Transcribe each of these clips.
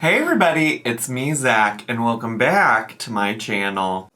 Hey everybody, it's me, Zach, and welcome back to my channel.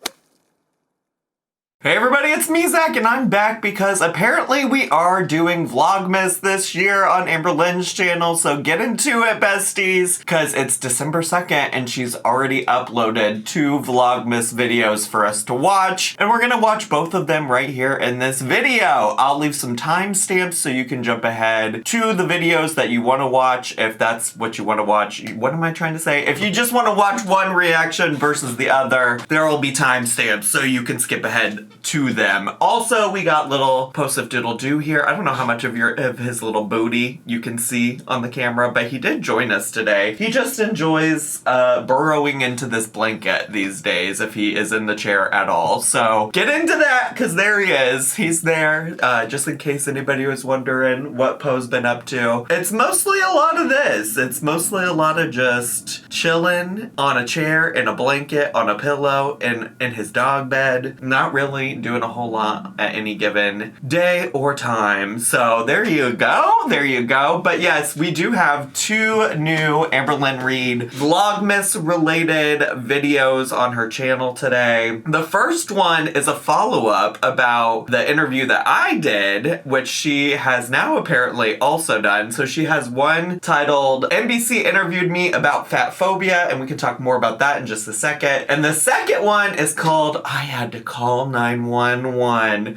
Hey everybody, it's me, Zach, and I'm back because apparently we are doing Vlogmas this year on Amberlynn'S channel, so get into it, besties, because it's December 2nd and she's already uploaded 2 Vlogmas videos for us to watch, and we're gonna watch both of them right here in this video. I'll leave some timestamps so you can jump ahead to the videos that you want to watch if that's what you want to watch. What am I trying to say? If you just want to watch one reaction versus the other, there will be timestamps so you can skip ahead to them. Also, we got little post of Doodle Doo here. I don't know how much of his little booty you can see on the camera, but he did join us today. He just enjoys burrowing into this blanket these days if he is in the chair at all. So get into that because there he is. He's there, just in case anybody was wondering what Poe's been up to. It's mostly a lot of this. It's mostly a lot of just chilling on a chair, in a blanket, on a pillow, in his dog bed. Not really doing a whole lot at any given day or time. So there you go. There you go. But yes, we do have 2 new Amberlynn Reid Vlogmas related videos on her channel today. The first one is a follow-up about the interview that I did, which she has now apparently also done. So she has one titled NBC Interviewed Me About Fatphobia, and we can talk more about that in just a second. And the second one is called I Had to Call 911.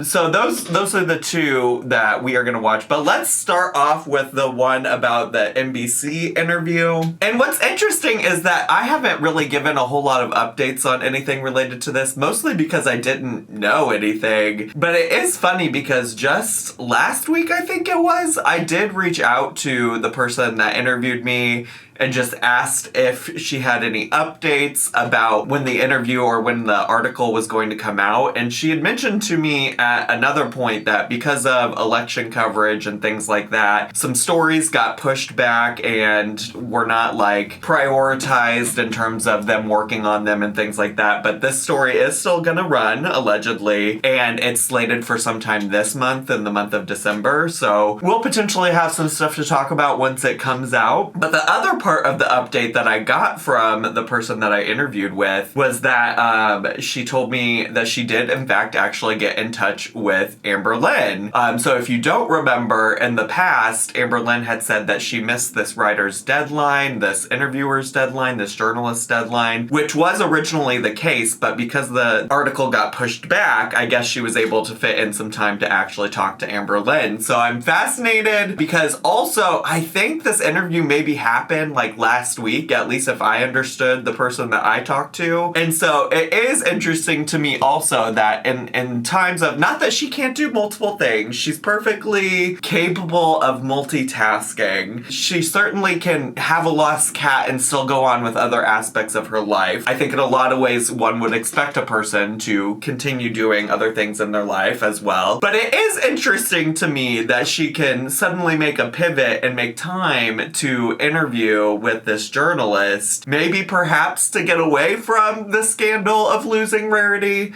So those are the 2 that we are going to watch. But let's start off with the one about the NBC interview. And what's interesting is that I haven't really given a whole lot of updates on anything related to this, mostly because I didn't know anything. But it is funny because just last week, I think it was, I did reach out to the person that interviewed me and just asked if she had any updates about when the interview or when the article was going to come out. And she had mentioned to me at another point that because of election coverage and things like that, some stories got pushed back and were not like prioritized in terms of them working on them and things like that. But this story is still gonna run, allegedly, and it's slated for sometime this month, in the month of December. So we'll potentially have some stuff to talk about once it comes out. But the other part of the update that I got from the person that I interviewed with was that she told me that she did in fact actually get in touch with Amberlynn. So if you don't remember, in the past, Amberlynn had said that she missed this writer's deadline, this interviewer's deadline, this journalist's deadline, which was originally the case, but because the article got pushed back, I guess she was able to fit in some time to actually talk to Amberlynn. So I'm fascinated because also I think this interview maybe happened like last week, at least if I understood the person that I talked to. And so it is interesting to me also that in times of, not that she can't do multiple things, she's perfectly capable of multitasking. She certainly can have a lost cat and still go on with other aspects of her life. I think in a lot of ways one would expect a person to continue doing other things in their life as well. But it is interesting to me that she can suddenly make a pivot and make time to interview with this journalist, maybe perhaps to get away from the scandal of losing Rarity.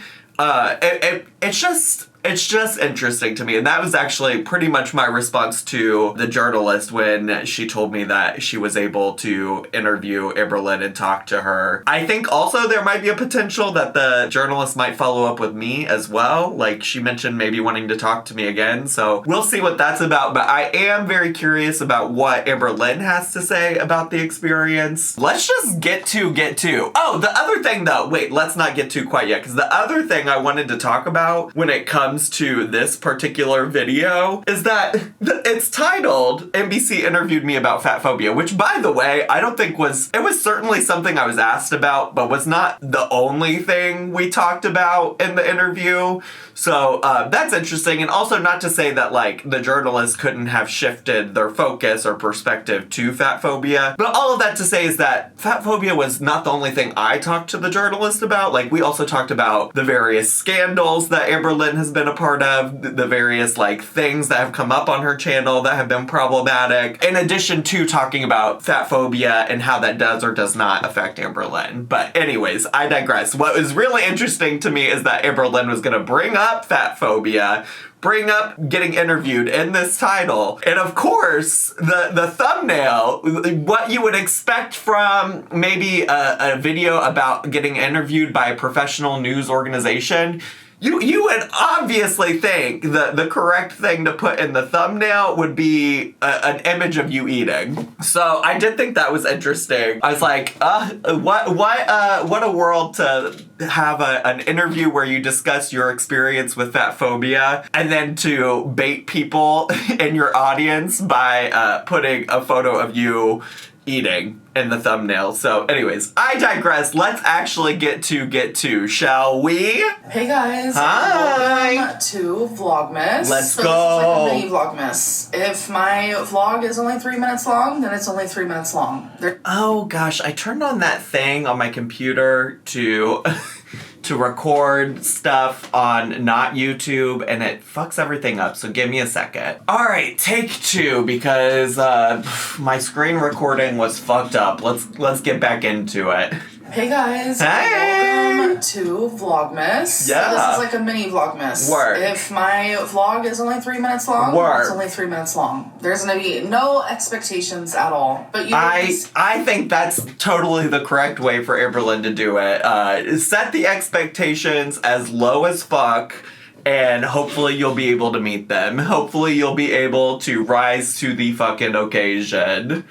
It's just interesting to me. And that was actually pretty much my response to the journalist when she told me that she was able to interview Amberlynn and talk to her. I think also there might be a potential that the journalist might follow up with me as well. Like she mentioned maybe wanting to talk to me again. So we'll see what that's about. But I am very curious about what Amberlynn has to say about the experience. Let's just get to. Oh, the other thing though, wait, let's not get to quite yet. Because the other thing I wanted to talk about when it comes to this particular video is that it's titled NBC Interviewed Me About Fatphobia, which by the way, I don't think it was certainly something I was asked about, but was not the only thing we talked about in the interview. So that's interesting. And also not to say that like the journalists couldn't have shifted their focus or perspective to fatphobia, but all of that to say is that fatphobia was not the only thing I talked to the journalist about. Like we also talked about the various scandals that Amberlynn has been been a part of, the various like things that have come up on her channel that have been problematic, in addition to talking about fatphobia and how that does or does not affect Amberlynn. But anyways, I digress. What was really interesting to me is that Amberlynn was going to bring up fatphobia, bring up getting interviewed in this title. And of course, the thumbnail, what you would expect from maybe a video about getting interviewed by a professional news organization, you would obviously think that the correct thing to put in the thumbnail would be an image of you eating. So I did think that was interesting. I was like, what a world to have an interview where you discuss your experience with fatphobia and then to bait people in your audience by putting a photo of you eating in the thumbnail. So anyways, I digress. Let's actually get to, shall we? Hey guys. Hi. Welcome to Vlogmas. Let's go. This is like a mini Vlogmas. If my vlog is only 3 minutes long, then it's only 3 minutes long. Oh gosh, I turned on that thing on my computer to record stuff on not YouTube, and it fucks everything up, so give me a second. Alright, take 2, because my screen recording was fucked up. Let's get back into it. Hey guys. Hey. Welcome to Vlogmas. Yeah. So this is like a mini Vlogmas. Work. If my vlog is only 3 minutes long, Work. it's only 3 minutes long. There's gonna be no expectations at all. But I think that's totally the correct way for Amberlynn to do it. Set the expectations as low as fuck, and hopefully you'll be able to meet them. Hopefully you'll be able to rise to the fucking occasion.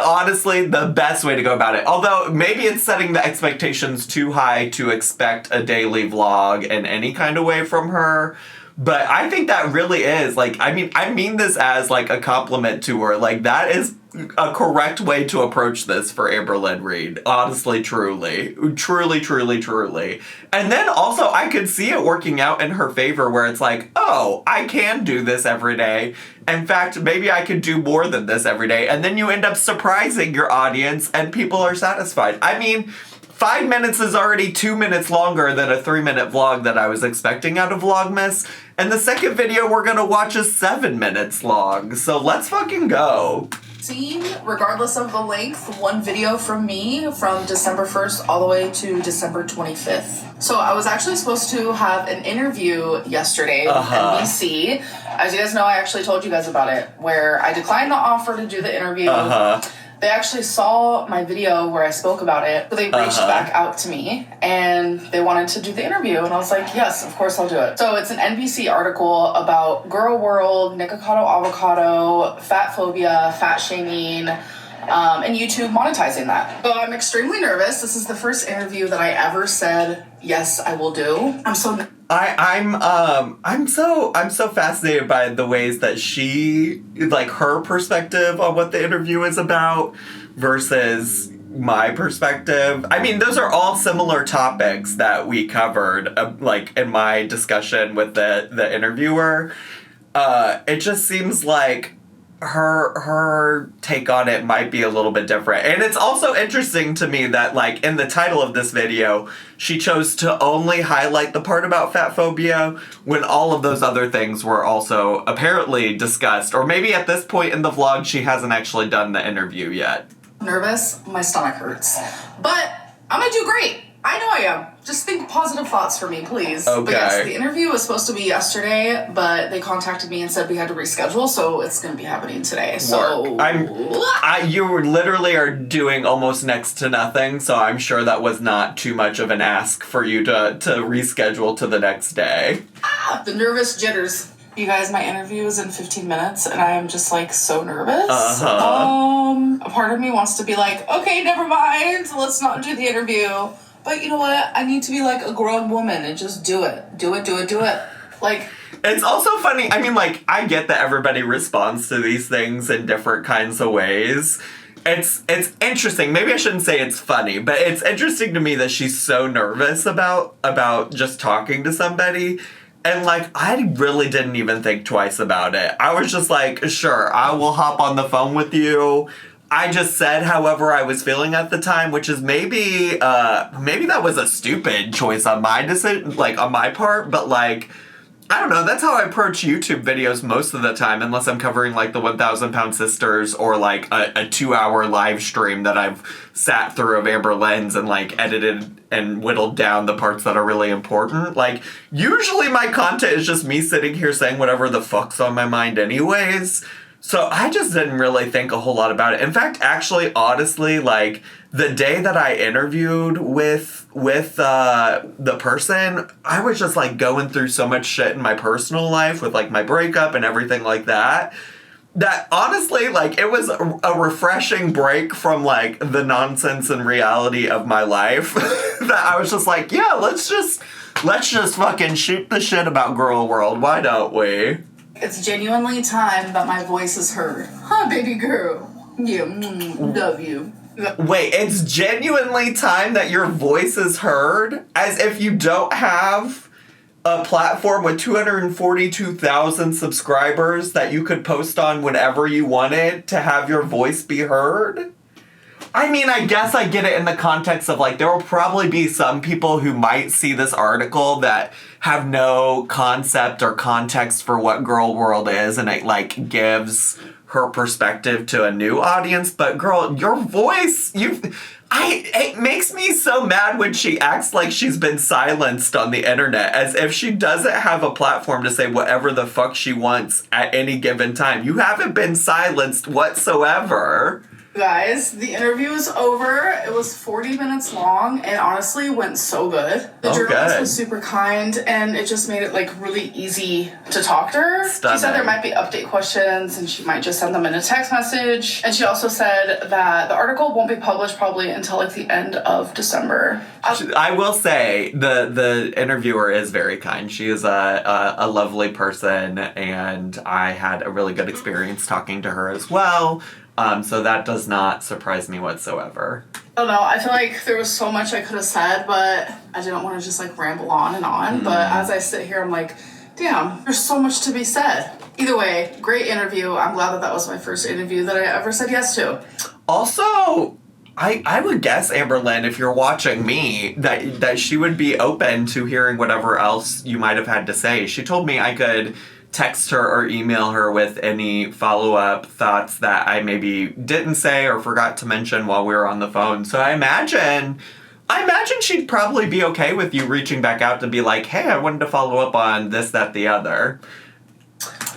Honestly, the best way to go about it. Although, maybe it's setting the expectations too high to expect a daily vlog in any kind of way from her. But I think that really is, like, I mean this as, like, a compliment to her. Like, that is a correct way to approach this for Amberlynn Reed. Honestly, truly. Truly, truly, truly. And then also, I could see it working out in her favor where it's like, oh, I can do this every day. In fact, maybe I could do more than this every day. And then you end up surprising your audience and people are satisfied. I mean, 5 minutes is already 2 minutes longer than a 3-minute vlog that I was expecting out of Vlogmas. And the second video we're gonna watch is 7 minutes long. So let's fucking go. Seen, regardless of the length, one video from me from December 1st all the way to December 25th. So I was actually supposed to have an interview yesterday with NBC. As you guys know, I actually told you guys about it, where I declined the offer to do the interview. They actually saw my video where I spoke about it, so they reached back out to me, and they wanted to do the interview, and I was like, yes, of course I'll do it. So it's an NBC article about girl world, Nikocado avocado, fat phobia, fat shaming, and YouTube monetizing that. So I'm extremely nervous. This is the first interview that I ever said, yes, I will do. I'm so fascinated by the ways that she, like, her perspective on what the interview is about versus my perspective. I mean, those are all similar topics that we covered, like, in my discussion with the interviewer. It just seems like her take on it might be a little bit different. And it's also interesting to me that, like, in the title of this video, she chose to only highlight the part about fatphobia when all of those other things were also apparently discussed. Or maybe at this point in the vlog, she hasn't actually done the interview yet. Nervous, my stomach hurts. But I'm gonna do great. I know I am. Just think positive thoughts for me, please. Okay. But yes, the interview was supposed to be yesterday, but they contacted me and said we had to reschedule, so it's going to be happening today. So you literally are doing almost next to nothing, so I'm sure that was not too much of an ask for you to reschedule to the next day. The nervous jitters. You guys, my interview is in 15 minutes, and I am just, like, so nervous. A part of me wants to be like, okay, never mind, let's not do the interview. But you know what? I need to be like a grown woman and just do it. Do it. Like, it's also funny. I mean, like, I get that everybody responds to these things in different kinds of ways. It's interesting. Maybe I shouldn't say it's funny, but it's interesting to me that she's so nervous about just talking to somebody. And, like, I really didn't even think twice about it. I was just like, sure, I will hop on the phone with you. I just said however I was feeling at the time, which is maybe that was a stupid choice on my decision, like, on my part, but, like, I don't know, that's how I approach YouTube videos most of the time, unless I'm covering like the 1,000 Pound Sisters or like a 2-hour live stream that I've sat through of Amberlynn'S and like edited and whittled down the parts that are really important. Like, usually my content is just me sitting here saying whatever the fuck's on my mind anyways. So I just didn't really think a whole lot about it. In fact, actually, honestly, like, the day that I interviewed with the person, I was just, like, going through so much shit in my personal life with, like, my breakup and everything like that, that honestly, like, it was a refreshing break from, like, the nonsense and reality of my life that I was just like, yeah, let's just fucking shoot the shit about Girl World. Why don't we? It's genuinely time that my voice is heard. Huh, baby girl? Yeah, love you. Wait, it's genuinely time that your voice is heard? As if you don't have a platform with 242,000 subscribers that you could post on whenever you wanted to have your voice be heard? I mean, I guess I get it in the context of, like, there will probably be some people who might see this article that have no concept or context for what Girl World is, and it, like, gives her perspective to a new audience. But, girl, your voice, it makes me so mad when she acts like she's been silenced on the internet, as if she doesn't have a platform to say whatever the fuck she wants at any given time. You haven't been silenced whatsoever. Guys, the interview is over. It was 40 minutes long and honestly went so good. The journalist was super kind and it just made it like really easy to talk to her. Stunning. She said there might be update questions and she might just send them in a text message. And she also said that the article won't be published probably until like the end of December. I will say the interviewer is very kind. She is a lovely person and I had a really good experience talking to her as well. So that does not surprise me whatsoever. I don't know. I feel like there was so much I could have said, but I didn't want to just like ramble on and on. But as I sit here, I'm like, damn, there's so much to be said. Either way, great interview. I'm glad that was my first interview that I ever said yes to. Also, I would guess, Amberlynn, if you're watching me, that she would be open to hearing whatever else you might have had to say. She told me I could text her or email her with any follow-up thoughts that I maybe didn't say or forgot to mention while we were on the phone. So I imagine she'd probably be okay with you reaching back out to be like, hey, I wanted to follow up on this, that, the other.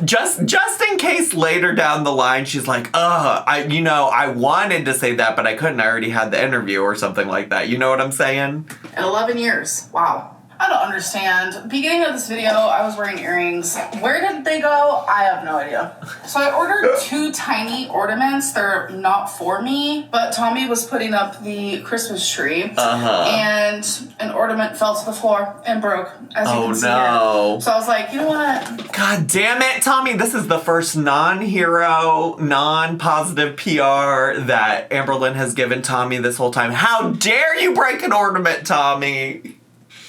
Just in case later down the line she's like, I wanted to say that, but I couldn't. I already had the interview or something like that. You know what I'm saying? In 11 years. Wow. I don't understand. Beginning of this video, I was wearing earrings. Where did they go? I have no idea. So I ordered 2 tiny ornaments. They're not for me, but Tommy was putting up the Christmas tree, and an ornament fell to the floor and broke, as you can see here. So I was like, you know what? God damn it, Tommy. This is the first non-hero, non-positive PR that Amberlynn has given Tommy this whole time. How dare you break an ornament, Tommy?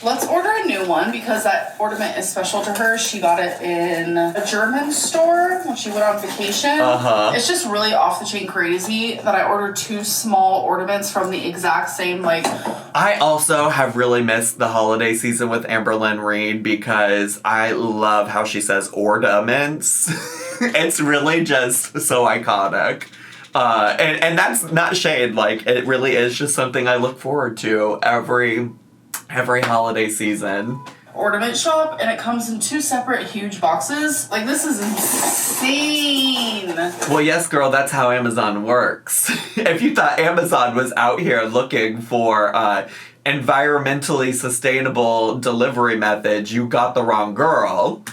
Let's order a new one because that ornament is special to her. She got it in a German store when she went on vacation. It's just really off the chain crazy that I ordered 2 small ornaments from the exact same, like... I also have really missed the holiday season with Amberlynn Reid because I love how she says ornaments. It's really just so iconic. And that's not shade. Like, it really is just something I look forward to every holiday season. Ornament shop, and it comes in 2 separate huge boxes. Like, this is insane. Well, yes, girl, that's how Amazon works. If you thought Amazon was out here looking for environmentally sustainable delivery methods, you got the wrong girl.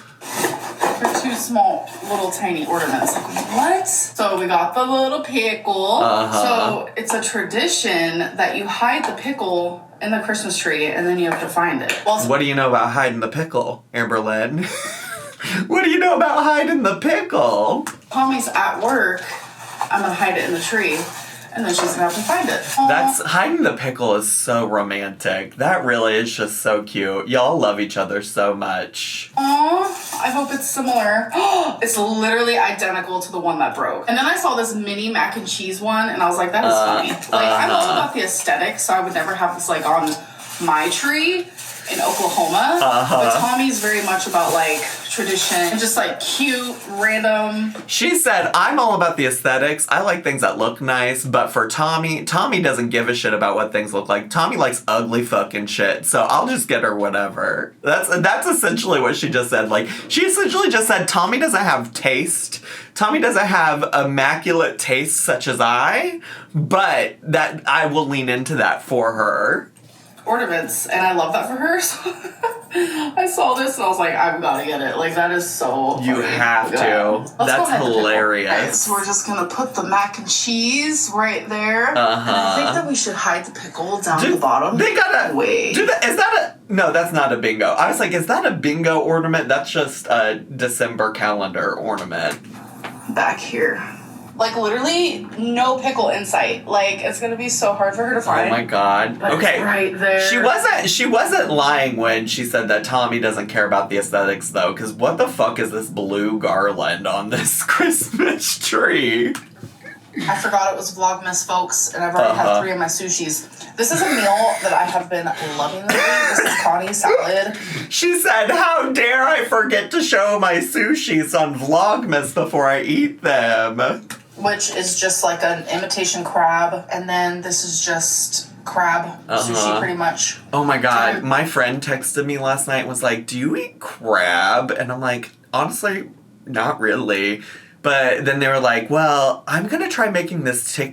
They're 2 small, little tiny ornaments. Like, what? So we got the little pickle. So it's a tradition that you hide the pickle in the Christmas tree, and then you have to find it. Well, what do you know about hiding the pickle, Amberlynn? What do you know about hiding the pickle? Tommy's at work. I'm gonna hide it in the tree, and then she's gonna have to find it. Hiding the pickle is so romantic. That really is just so cute. Y'all love each other so much. Aww, I hope it's similar. It's literally identical to the one that broke. And then I saw this mini mac and cheese one, and I was like, that is funny. Like, I'm all about the aesthetic, so I would never have this, like, on my tree. in Oklahoma. But Tommy's very much about like tradition and just like cute, random. She said, I'm all about the aesthetics. I like things that look nice, but for Tommy doesn't give a shit about what things look like. Tommy likes ugly fucking shit, so I'll just get her whatever. That's essentially what she just said. Like, she essentially just said Tommy doesn't have taste. Tommy doesn't have immaculate taste such as I, but that I will lean into that for her. Ornaments, and I love that for her. So I saw this and I was like, I've got to get it. Like, that is so You funny. have to. That's hilarious. Right, so we're just gonna put the mac and cheese right there. And I think that we should hide the pickle down the bottom. They gotta wait. Is that a? No, that's not a bingo. I was like, is that a bingo ornament? That's just a December calendar ornament. Back here. Like, literally, no pickle in sight. Like, it's gonna be so hard for her to find. Oh my god. But okay. it's right there. She wasn't lying when she said that Tommy doesn't care about the aesthetics though, because what the fuck is this blue garland on this Christmas tree? I forgot it was Vlogmas, folks, and I've already had 3 of my sushis. This is a meal that I have been loving lately. This is Connie's salad. She said, how dare I forget to show my sushis on Vlogmas before I eat them? Which is just like an imitation crab, and then this is just crab sushi, pretty much. Oh my god, my friend texted me last night and was like, do you eat crab? And I'm like, honestly, not really. But then they were like, well, I'm gonna try making this the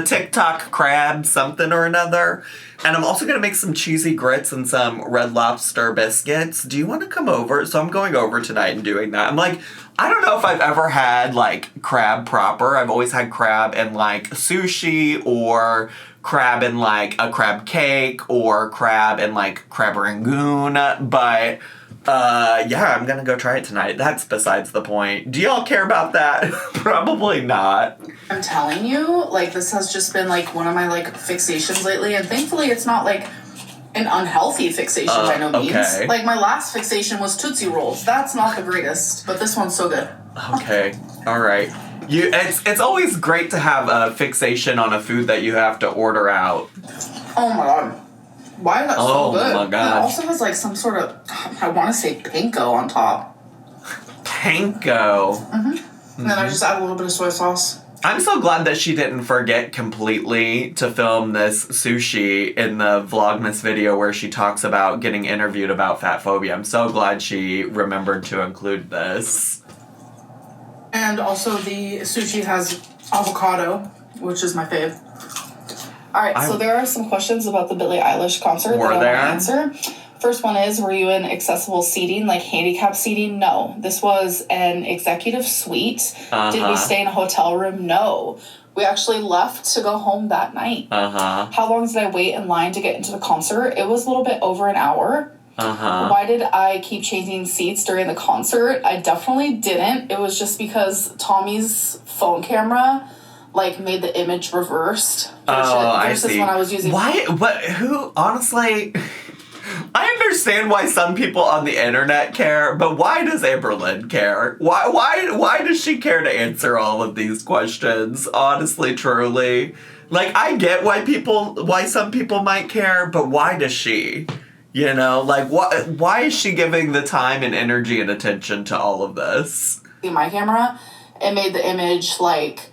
TikTok crab something or another. And I'm also gonna make some cheesy grits and some Red Lobster biscuits. Do you want to come over? So I'm going over tonight and doing that. I'm like, I don't know if I've ever had, like, crab proper. I've always had crab in, like, sushi or crab in, like, a crab cake or crab in, like, crab rangoon. But, yeah, I'm gonna go try it tonight. That's besides the point. Do y'all care about that? Probably not. I'm telling you, like, this has just been, like, one of my, like, fixations lately. And thankfully it's not, like, an unhealthy fixation by no means. Okay. Like, my last fixation was Tootsie Rolls. That's not the greatest, but this one's so good. Okay, all right. It's always great to have a fixation on a food that you have to order out. Oh my god. Why is that so good? Oh my god. It also has, like, some sort of, I want to say panko on top. Panko. Mm-hmm. And then I just add a little bit of soy sauce. I'm so glad that she didn't forget completely to film this sushi in the Vlogmas video where she talks about getting interviewed about Fatphobia. I'm so glad she remembered to include this. And also the sushi has avocado, which is my fave. Alright, so there are some questions about the Billie Eilish concert that I want to answer. First one is, were you in accessible seating, like handicap seating? No. This was an executive suite. Did we stay in a hotel room? No. We actually left to go home that night. How long did I wait in line to get into the concert? It was a little bit over an hour. Why did I keep changing seats during the concert? I definitely didn't. It was just because Tommy's phone camera, like, made the image reversed. Versus when I was using... Why? What? Who? Honestly... I understand why some people on the internet care, but why does Amberlynn care? Why does she care to answer all of these questions? Honestly, truly. Like, I get why some people might care, but why does she? You know, like, why is she giving the time and energy and attention to all of this? My camera, it made the image, like,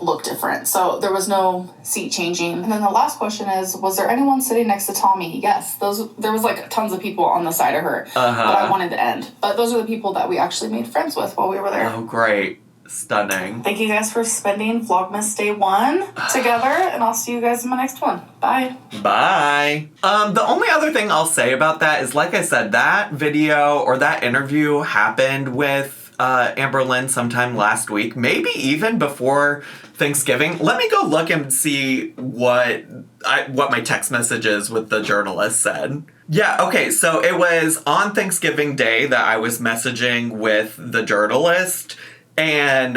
look different. So there was no seat changing. And then the last question is, was there anyone sitting next to Tommy? Yes. There was, like, tons of people on the side of her that I wanted to end. But those are the people that we actually made friends with while we were there. Oh, great. Stunning. Thank you guys for spending Vlogmas Day 1 together, and I'll see you guys in my next one. Bye. Bye. The only other thing I'll say about that is, like I said, that video or that interview happened with Amberlynn sometime last week, maybe even before Thanksgiving. Let me go look and see what my text messages with the journalist said. Yeah, okay, so it was on Thanksgiving Day that I was messaging with the journalist, and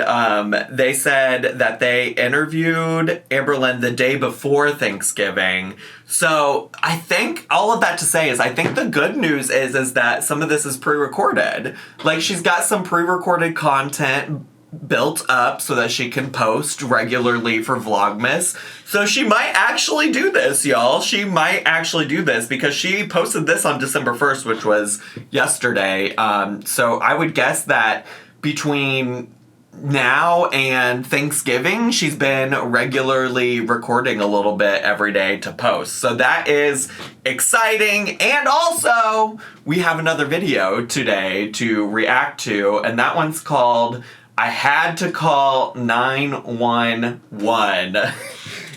they said that they interviewed Amberlynn the day before Thanksgiving. So I think all of that to say is I think the good news is that some of this is pre-recorded. Like, she's got some pre-recorded content built up so that she can post regularly for Vlogmas. So she might actually do this, y'all. She might actually do this because she posted this on December 1st, which was yesterday. So I would guess that between now and Thanksgiving, she's been regularly recording a little bit every day to post. So that is exciting. And also, we have another video today to react to, and that one's called I Had to Call 911.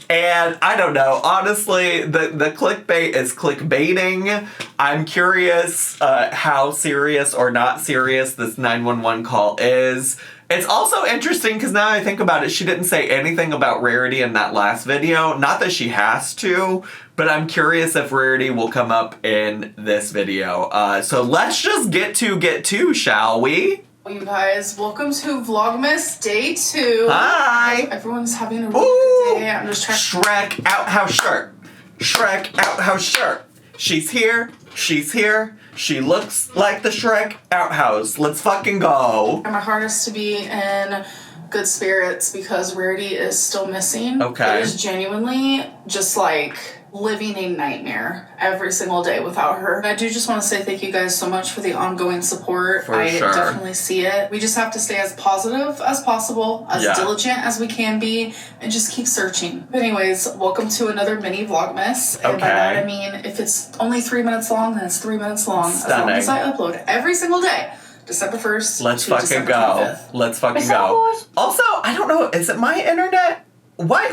And I don't know, honestly, the clickbait is clickbaiting. I'm curious how serious or not serious this 911 call is. It's also interesting because now I think about it, she didn't say anything about Rarity in that last video. Not that she has to, but I'm curious if Rarity will come up in this video. So let's just get to, shall we? You guys, welcome to Vlogmas Day 2. Hi! Everyone's having a really good day. I'm just trying. Shrek outhouse shirt. Shrek outhouse shirt. She's here. She's here. She looks like the Shrek outhouse. Let's fucking go. My hardest to be in good spirits because Rarity is still missing. Okay. It is genuinely just like living a nightmare every single day without her. I do just want to say thank you guys so much for the ongoing support. For sure. Definitely see it. We just have to stay as positive as possible, as diligent as we can be, and just keep searching. But anyways, welcome to another mini Vlogmas. And by that I mean, if it's only 3 minutes long, then it's 3 minutes long. Stunning. As long as I upload every single day. December 1st Let's to fucking December go. 25th. Let's fucking go. Also, I don't know, is it my internet? Why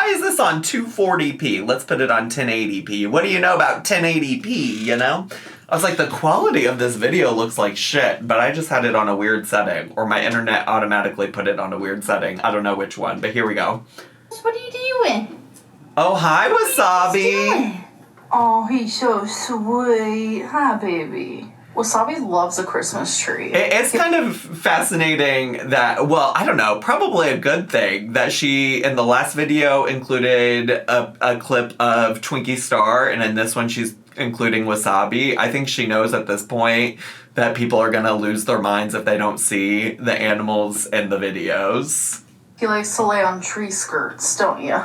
is this on 240p? Let's put it on 1080p. What do you know about 1080p, you know? I was like, the quality of this video looks like shit, but I just had it on a weird setting. Or my internet automatically put it on a weird setting. I don't know which one, but here we go. What are you doing? Oh, hi, Wasabi! Oh, he's so sweet. Hi, baby. Wasabi loves a Christmas tree. It's kind of fascinating that, well, I don't know, probably a good thing that she, in the last video, included a clip of Twinkie Star, and in this one she's including Wasabi. I think she knows at this point that people are gonna lose their minds if they don't see the animals in the videos. He likes to lay on tree skirts, don't you?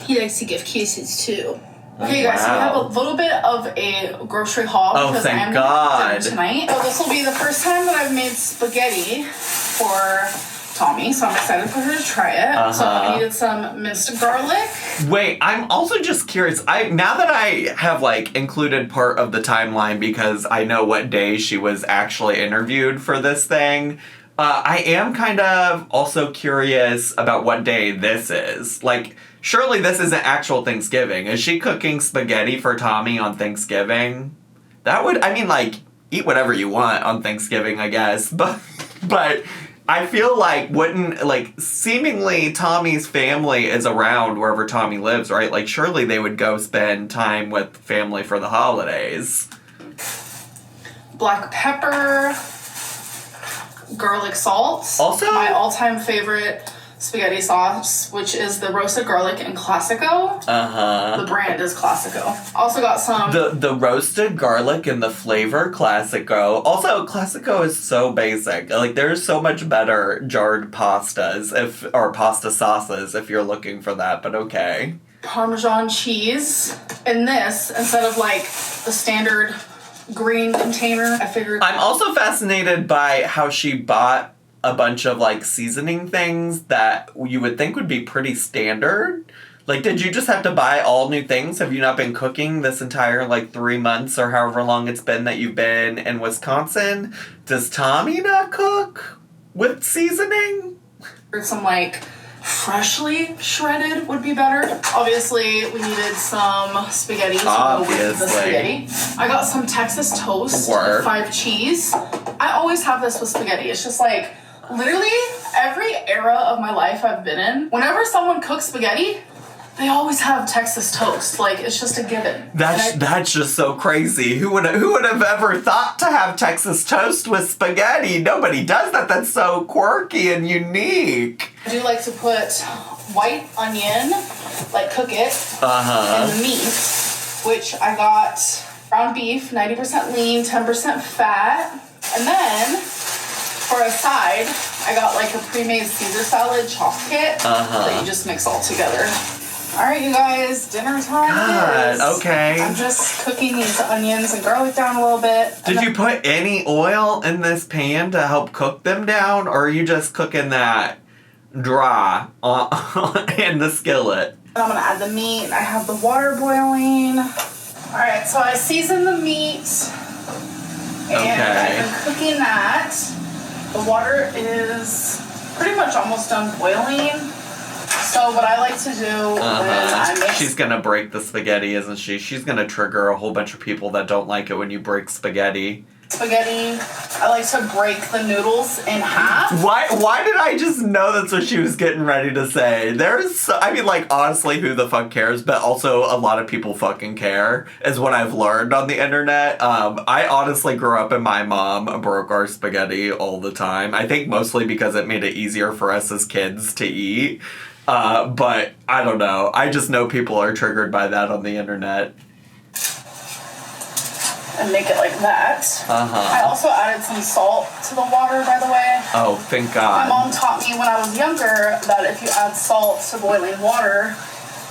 He likes to give kisses too. Okay, guys, so we have a little bit of a grocery haul Oh, because thank I'm God. dinner tonight. So this will be the first time that I've made spaghetti for Tommy, so I'm excited for her to try it. So I needed some minced garlic. Wait, I'm also just curious. Now that I have like included part of the timeline because I know what day she was actually interviewed for this thing, I am kind of also curious about what day this is. Like, surely this isn't actual Thanksgiving. Is she cooking spaghetti for Tommy on Thanksgiving? That would, I mean, like, eat whatever you want on Thanksgiving, I guess. But I feel like seemingly Tommy's family is around wherever Tommy lives, right? Like, surely they would go spend time with family for the holidays. Black pepper. Garlic salt. Also, my all-time favorite spaghetti sauce, which is the roasted garlic in Classico. The brand is Classico. Also got some the roasted garlic and the flavor Classico. Also, Classico is so basic. Like, there's so much better jarred pastas or pasta sauces if you're looking for that, but okay. Parmesan cheese. And this, instead of like the standard green container, I figured. I'm also fascinated by how she bought a bunch of like seasoning things that you would think would be pretty standard. Like, did you just have to buy all new things? Have you not been cooking this entire like 3 months or however long it's been that you've been in Wisconsin? Does Tommy not cook with seasoning? Some like freshly shredded would be better. Obviously, we needed some spaghetti to go with the spaghetti. I got some Texas toast, 5 cheese. I always have this with spaghetti. It's just like, literally, every era of my life I've been in, whenever someone cooks spaghetti, they always have Texas toast. Like, it's just a given. That's just so crazy. Who would have ever thought to have Texas toast with spaghetti? Nobody does that. That's so quirky and unique. I do like to put white onion, like cook it, in the meat, which I got ground beef, 90% lean, 10% fat, and then For a side, I got like a pre-made Caesar salad chopped kit that you just mix all together. Alright, you guys, dinner time God, is. okay. I'm just cooking these onions and garlic down a little bit. Did you put any oil in this pan to help cook them down, or are you just cooking that dry in the skillet? And I'm gonna add the meat. I have the water boiling. Alright, so I seasoned the meat. And I've been cooking that. The water is pretty much almost done boiling. So what I like to do when I make... She's gonna break the spaghetti, isn't she? She's gonna trigger a whole bunch of people that don't like it when you break spaghetti. I like to break the noodles in half. Why did I just know that's what she was getting ready to say? Honestly, who the fuck cares? But also, a lot of people fucking care, is what I've learned on the internet. I honestly grew up and my mom broke our spaghetti all the time. I think mostly because it made it easier for us as kids to eat. But I don't know. I just know people are triggered by that on the internet. And make it like that. I also added some salt to the water, by the way. Oh, thank God. My mom taught me when I was younger that if you add salt to boiling water,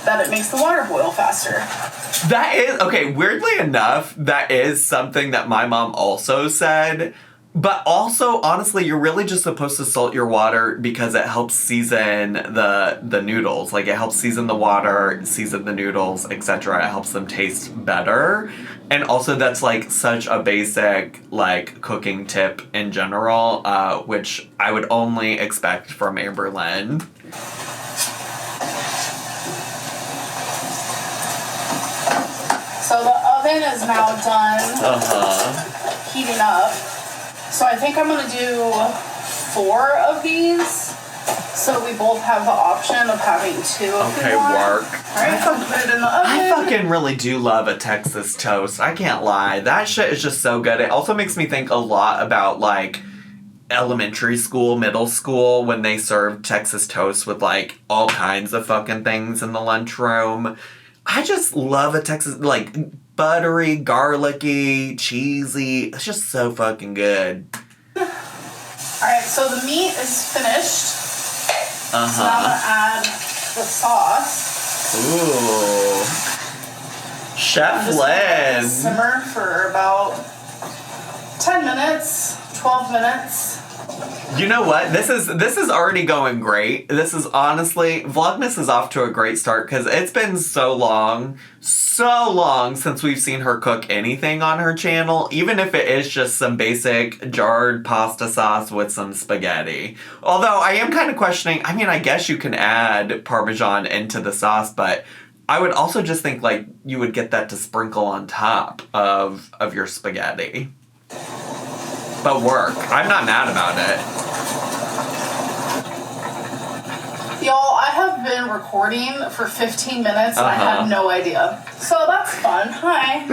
that it makes the water boil faster. That is, okay, weirdly enough, that is something that my mom also said. But also, honestly, you're really just supposed to salt your water because it helps season the noodles. Like, it helps season the water, season the noodles, etc. It helps them taste better. And also, that's, like, such a basic, like, cooking tip in general, which I would only expect from Amberlynn. So the oven is now done heating up. So I think I'm going to do 4 of these. So we both have the option of having 2 if we want. Okay, work. Alright, I'll put it in the oven. I fucking really do love a Texas toast. I can't lie. That shit is just so good. It also makes me think a lot about, like, elementary school, middle school, when they served Texas toast with, like, all kinds of fucking things in the lunchroom. I just love a Texas, like, buttery, garlicky, cheesy. It's just so fucking good. Alright, so the meat is finished. So now I'm going to add the sauce. Ooh. Chef Lynn. Simmer for about 10 minutes, 12 minutes. You know what? This is already going great. This is honestly, Vlogmas is off to a great start because it's been so long since we've seen her cook anything on her channel, even if it is just some basic jarred pasta sauce with some spaghetti. Although I am kind of questioning, I mean, I guess you can add Parmesan into the sauce, but I would also just think like you would get that to sprinkle on top of your spaghetti. But work. I'm not mad about it. Y'all, I have been recording for 15 minutes and I had no idea. So that's fun. Hi.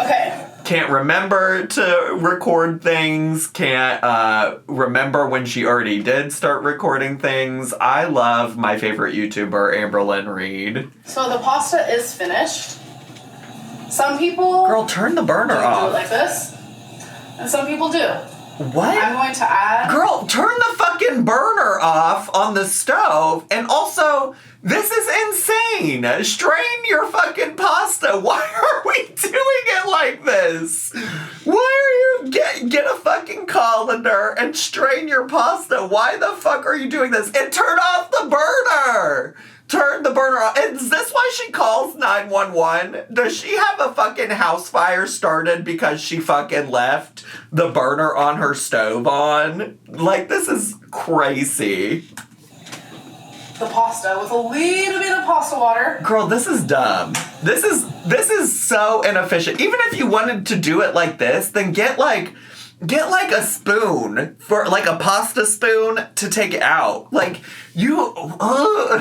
Okay. Can't remember to record things. Can't remember when she already did start recording things. I love my favorite YouTuber, Amberlynn Reed. So the pasta is finished. Some people... Girl, turn the burner off. Do it like this. And some people do. What? I'm going to add... Girl, turn the fucking burner off on the stove. And also, this is insane. Strain your fucking pasta. Why are we doing it like this? Why are you... Get a fucking colander and strain your pasta. Why the fuck are you doing this? And turn off the burner. Turn the burner off. Is this why she calls 911? Does she have a fucking house fire started because she fucking left the burner on her stove on? Like, this is crazy. The pasta with a little bit of pasta water. Girl, this is dumb. This is so inefficient. Even if you wanted to do it like this, then get like a spoon, for like a pasta spoon to take it out. Like,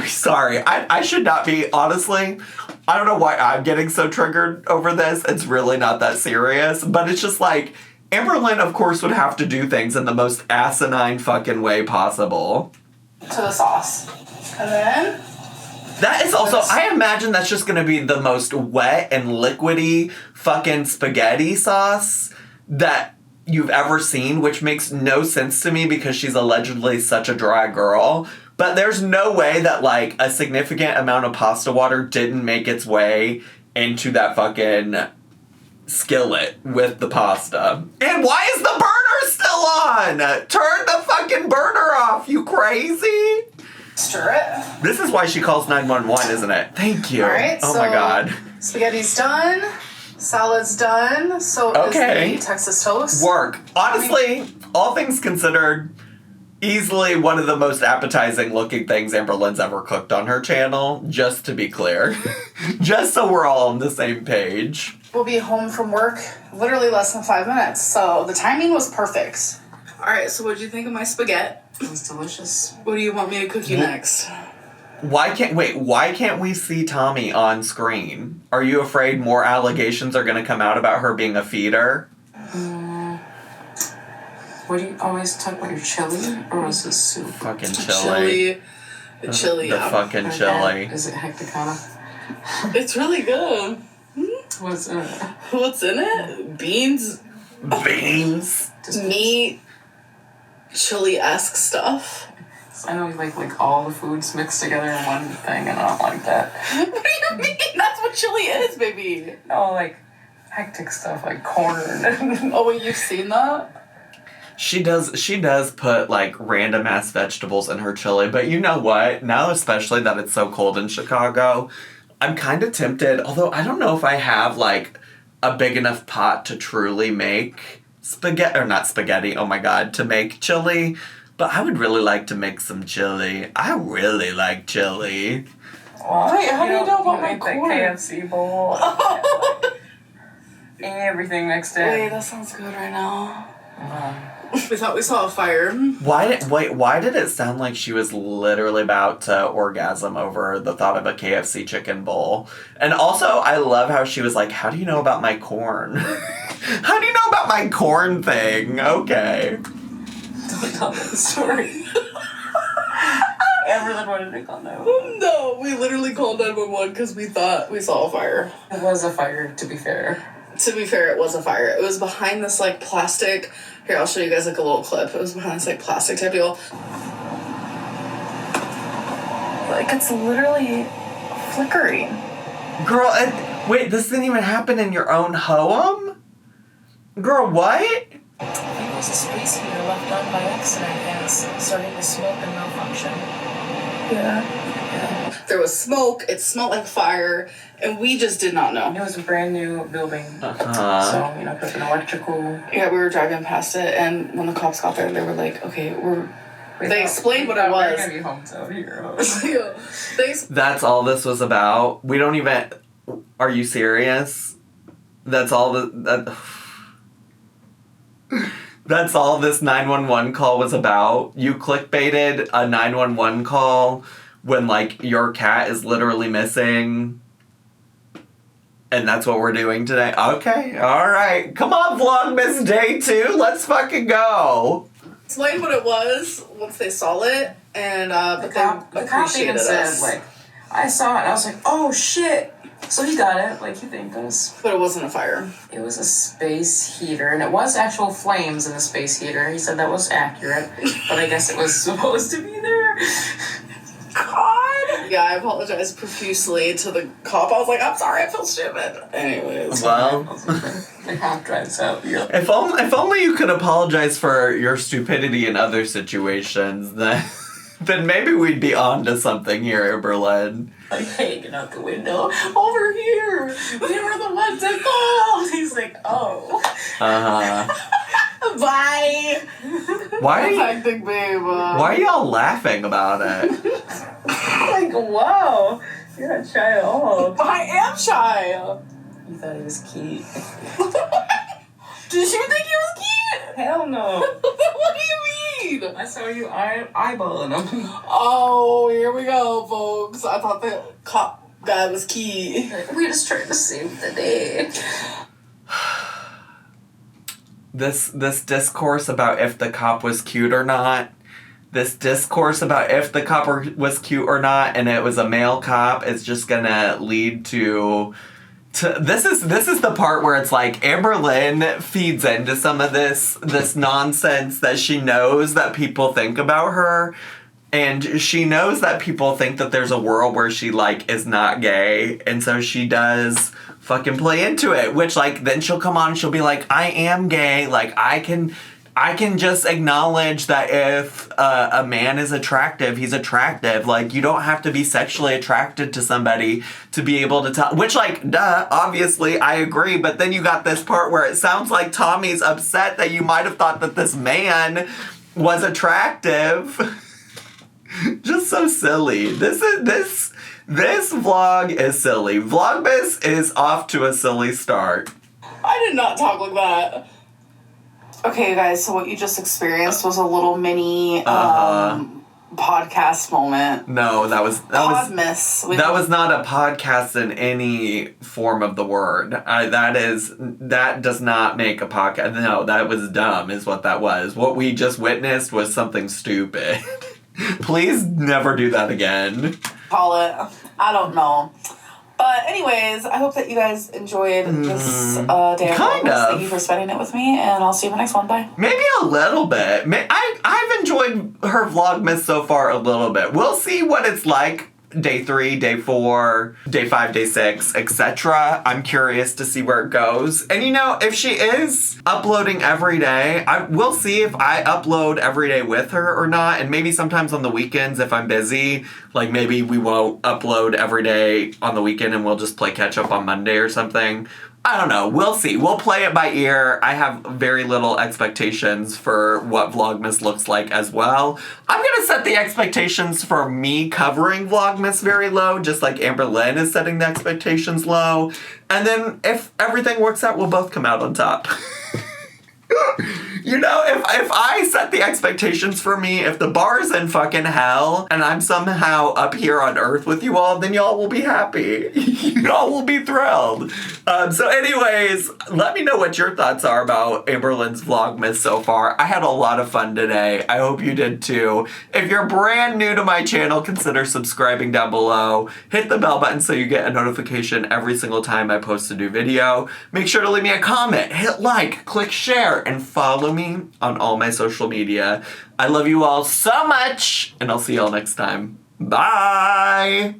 sorry, I should not be, honestly, I don't know why I'm getting so triggered over this. It's really not that serious, but it's just like, Amberlynn, of course, would have to do things in the most asinine fucking way possible. To the sauce. And then... That is also, I imagine that's just gonna be the most wet and liquidy fucking spaghetti sauce that you've ever seen, which makes no sense to me because she's allegedly such a dry girl. But there's no way that, like, a significant amount of pasta water didn't make its way into that fucking skillet with the pasta. And why is the burner still on? Turn the fucking burner off, you crazy? Stir it. This is why she calls 911, isn't it? Thank you. All right, oh my god. Spaghetti's done. Salad's done. So is the Texas toast. Work. Honestly, all things considered, easily one of the most appetizing looking things Amberlynn'S ever cooked on her channel, just to be clear. Just so we're all on the same page. We'll be home from work literally less than 5 minutes, so the timing was perfect. All right, so what did you think of my spaghetti? It was delicious. What do you want me to cook you next? Why can't we see Tommy on screen? Are you afraid more allegations are going to come out about her being a feeder? What do you always talk about, your chili? Or was this soup? Fucking chili. Chili, The yeah. fucking chili. Is it hecticana? It's really good. What's in it? What's in it? Beans, Beans. meat, chili-esque stuff. I know you like all the foods mixed together in one thing, and I don't like that. What do you mean? That's what chili is, baby. No, like hectic stuff like corn. Oh, wait, you've seen that? She does put, like, random-ass vegetables in her chili, but you know what? Now, especially that it's so cold in Chicago, I'm kind of tempted, although I don't know if I have, like, a big enough pot to truly make to make chili, but I would really like to make some chili. I really like chili. Well, Wait, how do you know about my ate that corn? KFC bowl. Everything mixed in. Wait, that sounds good right now. We thought we saw a fire. Why did it sound like she was literally about to orgasm over the thought of a KFC chicken bowl? And also, I love how she was like, how do you know about my corn? How do you know about my corn thing? Okay. Don't tell me the story. Everyone wanted to call 911. No, we literally called 911 because we thought we saw a fire. It was a fire, to be fair. To be fair, it was a fire. It was behind this, like, plastic... Here, I'll show you guys, like, a little clip. It was behind this, like, plastic type deal. Like, it's literally flickering. Girl, wait, this didn't even happen in your own home? Girl, what? I think it was a space heater left on by accident and it's starting to smoke and malfunction. Yeah. There was smoke, it smelled like fire, and we just did not know. It was a brand new building. Uh-huh. So, you know, there's an electrical... Yeah, we were driving past it, and when the cops got there, they were like, okay, they explained what it was. We're gonna be home out here. That's all this was about? We don't even... Are you serious? That's all That's all this 911 call was about? You clickbaited a 911 call when, like, your cat is literally missing? And that's what we're doing today? Okay, alright. Come on, Vlogmas Day 2, let's fucking go! Explained what it was once they saw it, and The but cop they even appreciated said, us. like, I saw it and I was like, oh shit! So he got it, like he thanked us. But it wasn't a fire. It was a space heater, and it was actual flames in the space heater. He said that was accurate, but I guess it was supposed to be there. God! Yeah, I apologized profusely to the cop. I was like, I'm sorry, I feel stupid. Anyways. Well, The cop drives out. You're like, if only you could apologize for your stupidity in other situations, then maybe we'd be on to something here, Amberlynn. hanging out the window. Over here! We were the ones that called! He's like, oh. Bye! Why Hectic, babe. are y'all laughing about it? Like, wow. You're not shy at all. I am shy. You thought he was cute. Did you think he was cute? Hell no. What do you mean? I saw you eyeballing him. Oh, here we go, folks. I thought the cop guy was key. We're just trying to save the day. This discourse about if the cop was cute or not. This discourse about if the cop was cute or not, and it was a male cop, is just gonna lead to This is the part where it's like Amberlynn feeds into some of this nonsense that she knows that people think about her. And she knows that people think that there's a world where she, like, is not gay. And so she does fucking play into it. Which, like, then she'll come on and she'll be like, I am gay. Like, I can just acknowledge that if a man is attractive, he's attractive. Like, you don't have to be sexually attracted to somebody to be able to tell. Which, like, duh, obviously, I agree. But then you got this part where it sounds like Tommy's upset that you might have thought that this man was attractive. Just so silly. This vlog is silly. Vlogmas is off to a silly start. I did not talk like that. Okay, you guys, so what you just experienced was a little mini podcast moment. No, that was Podmas. that was not a podcast in any form of the word. That does not make a podcast. No, that was dumb is what that was. What we just witnessed was something stupid. Please never do that again. Call it. I don't know. But anyways, I hope that you guys enjoyed this day of Vlogmas. Thank you for spending it with me, and I'll see you in the next one. Bye. Maybe a little bit. I've enjoyed her Vlogmas so far a little bit. We'll see what it's like day 3, day 4, day 5, day 6, etc. I'm curious to see where it goes. And you know, if she is uploading every day, we'll see if I upload every day with her or not. And maybe sometimes on the weekends if I'm busy, like maybe we won't upload every day on the weekend and we'll just play catch up on Monday or something. I don't know. We'll see. We'll play it by ear. I have very little expectations for what Vlogmas looks like as well. I'm going to set the expectations for me covering Vlogmas very low, just like Amberlynn is setting the expectations low. And then if everything works out, we'll both come out on top. You know, if I set the expectations for me, if the bar's in fucking hell and I'm somehow up here on earth with you all, then y'all will be happy. Y'all will be thrilled. So anyways, let me know what your thoughts are about Amberlynn's Vlogmas so far. I had a lot of fun today. I hope you did too. If you're brand new to my channel, consider subscribing down below. Hit the bell button so you get a notification every single time I post a new video. Make sure to leave me a comment, hit like, click share, and follow me on all my social media. I love you all so much, and I'll see y'all next time. Bye!